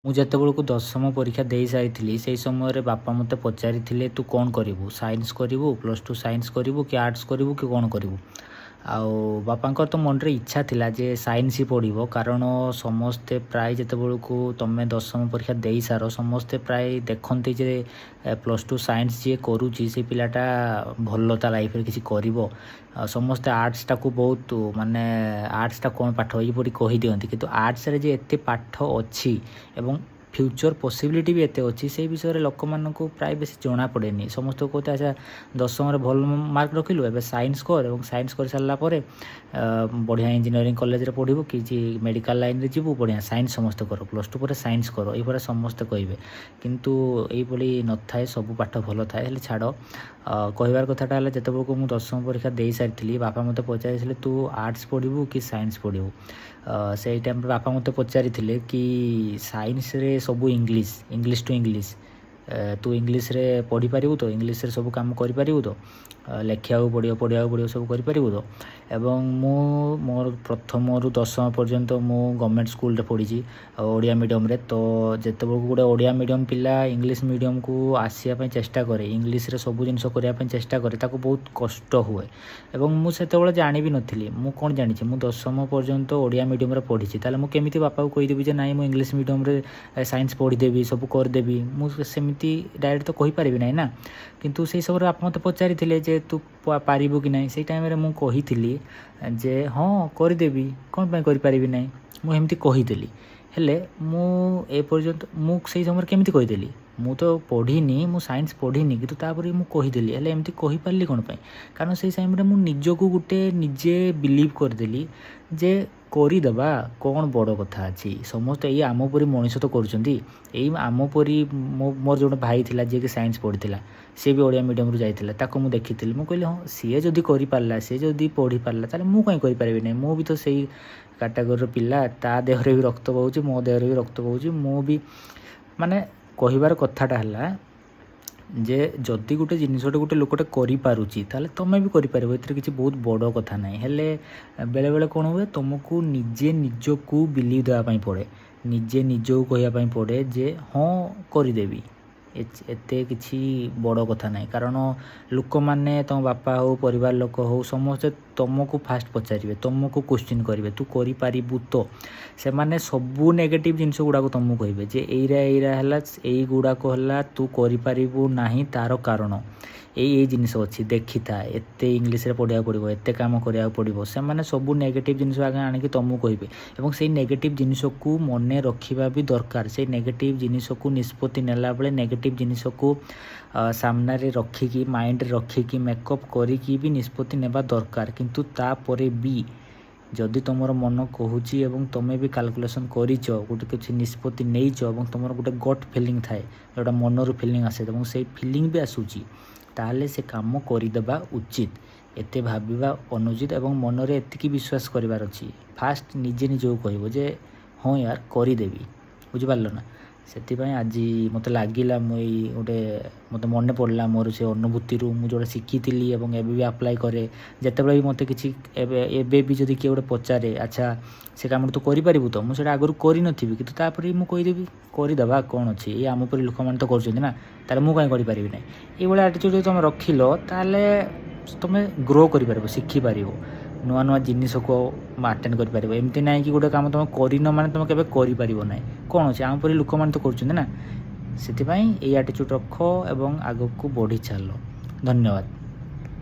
ମୁଁ ଯେତେବେଳକୁ ଦଶମ ପରୀକ୍ଷା ଦେଇସାରିଥିଲି ସେଇ ସମୟରେ ବାପା ମୋତେ ପଚାରିଥିଲେ ତୁ କ'ଣ କରିବୁ, ସାଇନ୍ସ କରିବୁ, +2 ସାଇନ୍ସ କରିବୁ କି ଆର୍ଟ୍ସ କରିବୁ କି କ'ଣ କରିବୁ। ଆଉ ବାପାଙ୍କର ତ ମନରେ ଇଚ୍ଛା ଥିଲା ଯେ ସାଇନ୍ସ ହିଁ ପଢ଼ିବ, କାରଣ ସମସ୍ତେ ପ୍ରାୟ ଯେତେବେଳକୁ ତୁମେ ଦଶମ ପରୀକ୍ଷା ଦେଇସାର ସମସ୍ତେ ପ୍ରାୟ ଦେଖନ୍ତି ଯେ +2 ସାଇନ୍ସ ଯିଏ କରୁଛି ସେ ପିଲାଟା ଭଲ ତା ଲାଇଫ୍ରେ କିଛି କରିବ। ସମସ୍ତେ ଆର୍ଟ୍ସଟାକୁ ବହୁତ ମାନେ ଆର୍ଟ୍ସଟା କ'ଣ ପାଠ ଏଇପରି କହିଦିଅନ୍ତି, କିନ୍ତୁ ଆର୍ଟ୍ସରେ ଯେ ଏତେ ପାଠ ଅଛି ଏବଂ ଫ୍ୟୁଚର୍ ପସିବିଲିଟି ବି ଏତେ ଅଛି ସେଇ ବିଷୟରେ ଲୋକମାନଙ୍କୁ ପ୍ରାୟ ବେଶୀ ଜଣାପଡ଼େନି। ସମସ୍ତଙ୍କୁ କହୁଥାଏ ଆଚ୍ଛା ଦଶମରେ ଭଲ ମାର୍କ ରଖିଲୁ, ଏବେ ସାଇନ୍ସ କର ଏବଂ ସାଇନ୍ସ କରିସାରିଲା ପରେ ବଢ଼ିଆ ଇଞ୍ଜିନିୟରିଂ କଲେଜରେ ପଢ଼ିବୁ କିଛି ମେଡ଼ିକାଲ ଲାଇନ୍ରେ ଯିବୁ, ବଢ଼ିଆ ସାଇନ୍ସ ସମସ୍ତେ କର, +2 ପରେ ସାଇନ୍ସ କର, ଏଇଭଳିଆ ସମସ୍ତେ କହିବେ। କିନ୍ତୁ ଏଇଭଳି ନଥାଏ, ସବୁ ପାଠ ଭଲ ଥାଏ। ହେଲେ ଛାଡ଼, କହିବାର କଥାଟା ହେଲା ଯେତେବେଳକୁ ମୁଁ ଦଶମ ପରୀକ୍ଷା ଦେଇସାରିଥିଲି ବାପା ମୋତେ ପଚାରିଥିଲେ ତୁ ଆର୍ଟ୍ସ ପଢ଼ିବୁ କି ସାଇନ୍ସ ପଢ଼ିବୁ। ସେଇ ଟାଇମ୍ରେ ବାପା ମୋତେ ପଚାରିଥିଲେ କି ସାଇନ୍ସରେ ସବୁ ଇଂଲିଶ ଟୁ ଇଂଲିଶ, ତୁ ଇଂଲିଶରେ ପଢ଼ିପାରିବୁ ତ, ଇଂଲିଶରେ ସବୁ କାମ କରିପାରିବୁ ତ, ଲେଖିବାକୁ ପଡ଼ିବ, ପଢ଼ିବାକୁ ପଡ଼ିବ, ସବୁ କରିପାରିବୁ ତ। ଏବଂ ମୁଁ ମୋର ପ୍ରଥମରୁ ଦଶମ ପର୍ଯ୍ୟନ୍ତ ମୁଁ ଗଭର୍ଣ୍ଣମେଣ୍ଟ ସ୍କୁଲରେ ପଢ଼ିଛି ଓଡ଼ିଆ ମିଡ଼ିୟମରେ। ତ ଯେତେବେଳକୁ ଗୋଟେ ଓଡ଼ିଆ ମିଡ଼ିୟମ ପିଲା ଇଂଲିଶ ମିଡ଼ିୟମକୁ ଆସିବା ପାଇଁ ଚେଷ୍ଟା କରେ, ଇଂଲିଶରେ ସବୁ ଜିନିଷ କରିବା ପାଇଁ ଚେଷ୍ଟା କରେ, ତାକୁ ବହୁତ କଷ୍ଟ ହୁଏ। ଏବଂ ମୁଁ ସେତେବେଳେ ଜାଣିବି ନଥିଲି, ମୁଁ କ'ଣ ଜାଣିଛି, ମୁଁ ଦଶମ ପର୍ଯ୍ୟନ୍ତ ଓଡ଼ିଆ ମିଡ଼ିୟମରେ ପଢ଼ିଛି, ତାହେଲେ ମୁଁ କେମିତି ବାପାକୁ କହିଦେବି ଯେ ନାଇଁ ମୁଁ ଇଂଲିଶ ମିଡ଼ିୟମରେ ସାଇନ୍ସ ପଢ଼ିଦେବି, ସବୁ କରିଦେବି। ମୁଁ ସେମିତି ଡାଇରେକ୍ଟ ତ କହିପାରିବି ନାହିଁ ନା। କିନ୍ତୁ ସେଇ ସମୟରେ ବାପା ମୋତେ ପଚାରିଥିଲେ ଯେ ତୁ ପାରିବୁ କି ନାହିଁ। ସେଇ ଟାଇମ୍ରେ ମୁଁ କହିଥିଲି ଯେ ହଁ କରିଦେବି, କ'ଣ ପାଇଁ କରିପାରିବି ନାହିଁ, ମୁଁ ଏମିତି କହିଥିଲି। ହେଲେ ମୁଁ ଏପର୍ଯ୍ୟନ୍ତ ମୁଁ ସେଇ ସମୟରେ କେମିତି କହିଦେଲି, ମୁଁ ତ ପଢ଼ିନି, ମୁଁ ସାଇନ୍ସ ପଢ଼ିନି, କିନ୍ତୁ ତାପରେ ମୁଁ କହିଦେଲି। ହେଲେ ଏମିତି କହିପାରିଲି କ'ଣ ପାଇଁ, କାରଣ ସେଇ ଟାଇମ୍ରେ ମୁଁ ନିଜକୁ ନିଜେ ବିଲିଭ୍ କରିଦେଲି ଯେ କରିଦେବା, କ'ଣ ବଡ଼ କଥା ଅଛି, ସମସ୍ତେ ଏଇ ଆମ ପରି ମଣିଷ ତ କରୁଛନ୍ତି। ଏଇ ଆମ ପରି ମୋର ଯେଉଁ ଭାଇ ଥିଲା ଯିଏକି ସାଇନ୍ସ ପଢ଼ିଥିଲା, ସିଏ ବି ଓଡ଼ିଆ ମିଡ଼ିୟମରୁ ଯାଇଥିଲା, ତାକୁ ମୁଁ ଦେଖିଥିଲି। ମୁଁ କହିଲି ହଁ ସିଏ ଯଦି କରିପାରିଲା, ସିଏ ଯଦି ପଢ଼ିପାରିଲା, ତାହେଲେ ମୁଁ କାହିଁ କରିପାରିବି ନାହିଁ। ମୁଁ ବି ତ ସେଇ କାଟାଗୋରିର ପିଲା, ତା ଦେହରେ ବି ରକ୍ତ ବହୁଛି, ମୋ ଦେହରେ ବି ରକ୍ତ ବହୁଛି। ମୁଁ ବି ମାନେ କହିବାର କଥାଟା ହେଲା ଯେ ଯଦି ଗୋଟେ ଜିନିଷଟେ ଗୋଟେ ଲୋକଟେ କରିପାରୁଛି ତାହେଲେ ତୁମେ ବି କରିପାରିବ, ଏଥିରେ କିଛି ବହୁତ ବଡ଼ କଥା ନାହିଁ। ହେଲେ ବେଳେବେଳେ କ'ଣ ହୁଏ, ତୁମକୁ ନିଜକୁ ବିଲିଭ୍ ଦେବା ପାଇଁ ପଡ଼େ, ନିଜକୁ କହିବା ପାଇଁ ପଡ଼େ ଯେ ହଁ କରିଦେବି, ଏତେ କିଛି ବଡ଼ କଥା ନାହିଁ। କାରଣ ଲୋକମାନେ ତୁମ ବାପା ହେଉ, ପରିବାର ଲୋକ ହେଉ, ସମସ୍ତେ ତୁମକୁ ଫାଷ୍ଟ ପଚାରିବେ, ତୁମକୁ କ୍ୱେଶ୍ଚିନ୍ କରିବେ ତୁ କରିପାରିବୁ ତ। ସେମାନେ ସବୁ ନେଗେଟିଭ୍ ଜିନିଷ ଗୁଡ଼ାକ ତୁମକୁ କହିବେ ଯେ ଏଇରା ହେଲା, ଏଇଗୁଡ଼ାକ ହେଲା, ତୁ କରିପାରିବୁ ନାହିଁ, ତା'ର କାରଣ ଏଇ ଜିନିଷ ଅଛି, ଦେଖିଥା, ଏତେ ଇଂଲିଶରେ ପଢ଼ିବାକୁ ପଡ଼ିବ, ଏତେ କାମ କରିବାକୁ ପଡ଼ିବ। ସେମାନେ ସବୁ ନେଗେଟିଭ୍ ଜିନିଷ ଆগে ଆଣିକି ତୁମକୁ କହିବେ ଏବଂ ସେଇ ନେଗେଟିଭ୍ ଜିନିଷକୁ ମନେ ରଖିବା ବି ଦରକାର। ସେଇ ନେଗେଟିଭ୍ ଜିନିଷକୁ ନିଷ୍ପତ୍ତି ନେଲାବେଳେ ନେଗେଟିଭ୍ ଜିନିଷକୁ ସାମ୍ନାରେ ରଖିକି, ମାଇଣ୍ଡରେ ରଖିକି, ମେକଅପ୍ କରିକି ବି ନିଷ୍ପତ୍ତି ନେବା ଦରକାର। କିନ୍ତୁ ତାପରେ ବି ଯଦି ତୁମର ମନ କହୁଛି ଏବଂ ତୁମେ ବି କାଲକୁଲେସନ୍ କରିଛ, ଗୋଟେ କିଛି ନିଷ୍ପତ୍ତି ନେଇଛ ଏବଂ ତୁମର ଗୋଟେ ଗଟ୍ ଫିଲିଂ ଥାଏ, ଯେଉଁଟା ମନରୁ ଫିଲିଂ ଆସେ ଏବଂ ସେଇ ଫିଲିଂ ବି ଆସୁଛି, ତାହେଲେ ସେ କାମ କରିଦେବା ଉଚିତ। ଏତେ ଭାବିବା ଅନୁଚିତ ଏବଂ ମନରେ ଏତିକି ବିଶ୍ୱାସ କରିବାର ଅଛି, ଫାଷ୍ଟ ନିଜକୁ କହିବ ଯେ ହଁ ୟାର କରିଦେବି, ବୁଝିପାରିଲ ନା। ସେଥିପାଇଁ ଆଜି ମୋତେ ଲାଗିଲା, ମୋତେ ମନେ ପଡ଼ିଲା ମୋର ସେ ଅନୁଭୂତିରୁ ମୁଁ ଯେଉଁଟା ଶିଖିଥିଲି ଏବଂ ଏବେ ବି ଆପ୍ଲାଏ କରେ। ଯେତେବେଳେ ବି ମୋତେ କିଛି ଏବେ ବି ଯଦି କିଏ ଗୋଟେ ପଚାରେ ଆଚ୍ଛା ସେ କାମଟା ତୁ କରିପାରିବୁ ତ, ମୁଁ ସେଇଟା ଆଗରୁ କରିନଥିବି, କିନ୍ତୁ ତାପରେ ମୁଁ କହିଦେବି କରିଦେବା, କ'ଣ ଅଛି, ଏଇ ଆମ ପରି ଲୋକମାନେ ତ କରୁଛନ୍ତି ନା, ତାହେଲେ ମୁଁ କାହିଁ କରିପାରିବି ନାହିଁ। ଏଇଭଳିଆ ଆଟିଚ୍ୟୁଡ଼୍ ଯଦି ତୁମେ ରଖିଲ ତାହେଲେ ତୁମେ ଗ୍ରୋ କରିପାରିବ, ଶିଖିପାରିବ, ନୂଆ ଜିନିଷକୁ ଆଟେଣ୍ଡ କରିପାରିବ। ଏମିତି ନାହିଁ କି ଗୋଟେ କାମ ତୁମେ କରିନ ମାନେ ତୁମେ କେବେ କରିପାରିବ ନାହିଁ, କ'ଣ ଅଛି, ଆମ ପରି ଲୋକମାନେ ତ କରୁଛନ୍ତି ନା। ସେଥିପାଇଁ ଏଇ ଆଟିଚ୍ୟୁଡ଼୍ ରଖ ଏବଂ ଆଗକୁ ବଢ଼ି ଚାଲ। ଧନ୍ୟବାଦ।